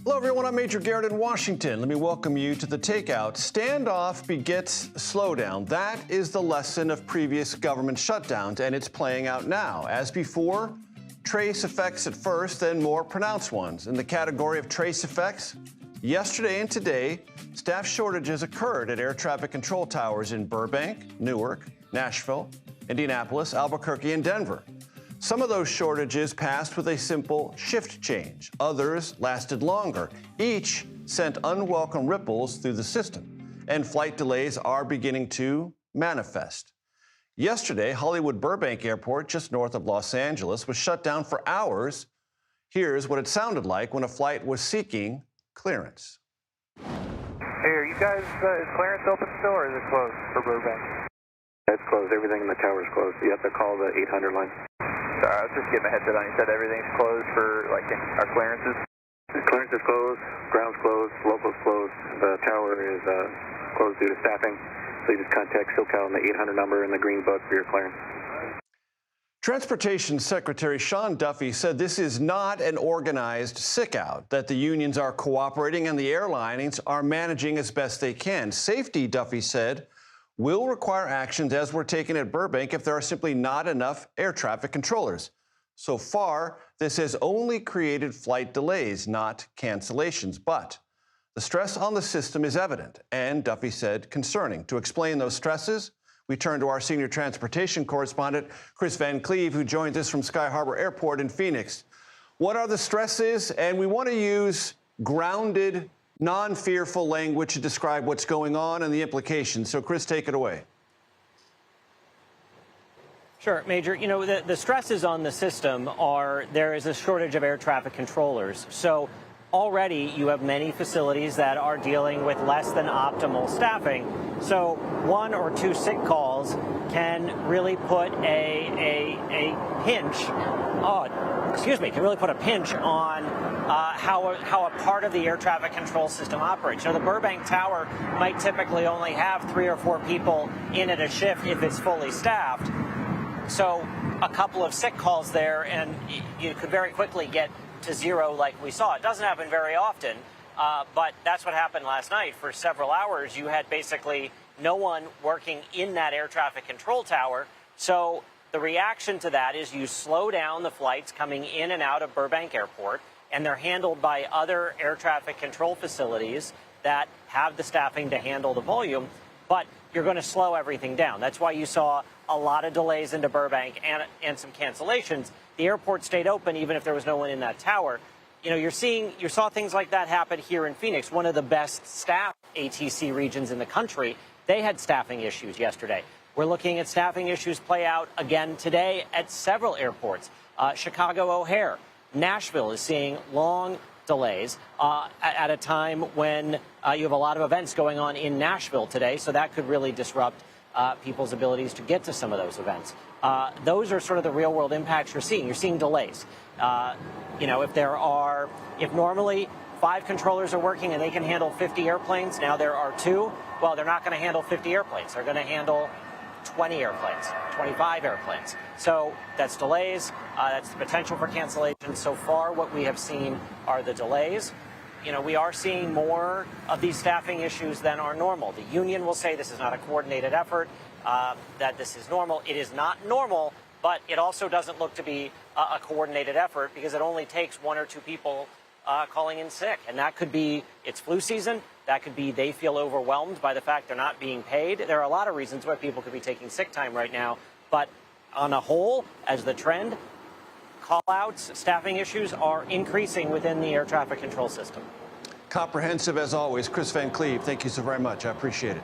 Hello, everyone. I'm Major Garrett in Washington. Let me welcome you to The Takeout. Standoff begets slowdown. That is the lesson of previous government shutdowns, and it's playing out now. As before, trace effects at first, then more pronounced ones. In the category of trace effects, yesterday and today, staff shortages occurred at air traffic control towers in Burbank, Newark, Nashville, Indianapolis, Albuquerque, and Denver. Some of those shortages passed with a simple shift change. Others lasted longer. Each sent unwelcome ripples through the system, and flight delays are beginning to manifest. Yesterday, Hollywood Burbank Airport, just north of Los Angeles, was shut down for hours. Here's what it sounded like when a flight was seeking clearance. Hey, are you guys, is clearance open still, or is it closed for Burbank? It's closed. Everything in the tower is closed. You have to call the 800 line. Sorry, I was just getting a headset on. You said everything's closed for, like, our clearances? The clearance is closed, ground's closed, local's closed. The tower is closed due to staffing. So you just contact SoCal on the 800 number in the green book for your clearance. Transportation Secretary Sean Duffy said this is not an organized sick-out, that the unions are cooperating and the airlines are managing as best they can. Safety, Duffy said, will require actions as we're taking at Burbank if there are simply not enough air traffic controllers. So far, this has only created flight delays, not cancellations. But the stress on the system is evident, and Duffy said concerning. To explain those stresses, we turn to our senior transportation correspondent, Kris Van Cleave, who joins us from Sky Harbor Airport in Phoenix. What are the stresses? And we want to use grounded, non-fearful language to describe what's going on and the implications. So, Kris, take it away. Sure, Major. You know, the stresses on the system are there is a shortage of air traffic controllers. So already you have many facilities that are dealing with less than optimal staffing. So one or two sick calls can really put a pinch, can really put a pinch on how a part of the air traffic control system operates. So the Burbank Tower might typically only have 3 or 4 people in at a shift if it's fully staffed. So a couple of sick calls there, and you could very quickly get to zero like we saw. It doesn't happen very often, but that's what happened last night. For several hours, you had basically no one working in that air traffic control tower. So the reaction to that is you slow down the flights coming in and out of Burbank Airport, and they're handled by other air traffic control facilities that have the staffing to handle the volume, but you're going to slow everything down. That's why you saw a lot of delays into Burbank and some cancellations. The airport stayed open even if there was no one in that tower. You know, you saw things like that happen here in Phoenix, one of the best staffed ATC regions in the country. They had staffing issues yesterday. We're looking at staffing issues play out again today at several airports. Chicago O'Hare, Nashville is seeing long delays at a time when you have a lot of events going on in Nashville today, so that could really disrupt people's abilities to get to some of those events. Those are sort of the real-world impacts you're seeing. You're seeing delays. You know, if normally 5 controllers are working and they can handle 50 airplanes, now there are 2. Well, they're not going to handle 50 airplanes. They're going to handle 20 airplanes, 25 airplanes. So that's delays. That's the potential for cancellation. So far, what we have seen are the delays. You know, we are seeing more of these staffing issues than are normal. The union will say this is not a coordinated effort, that this is normal. It is not normal, but it also doesn't look to be a coordinated effort because it only takes 1 or 2 people calling in sick. And that could be it's flu season. That could be they feel overwhelmed by the fact they're not being paid. There are a lot of reasons why people could be taking sick time right now. But on a whole, as the trend, call-outs, staffing issues are increasing within the air traffic control system. Comprehensive as always. Kris Van Cleave, thank you so very much. I appreciate it.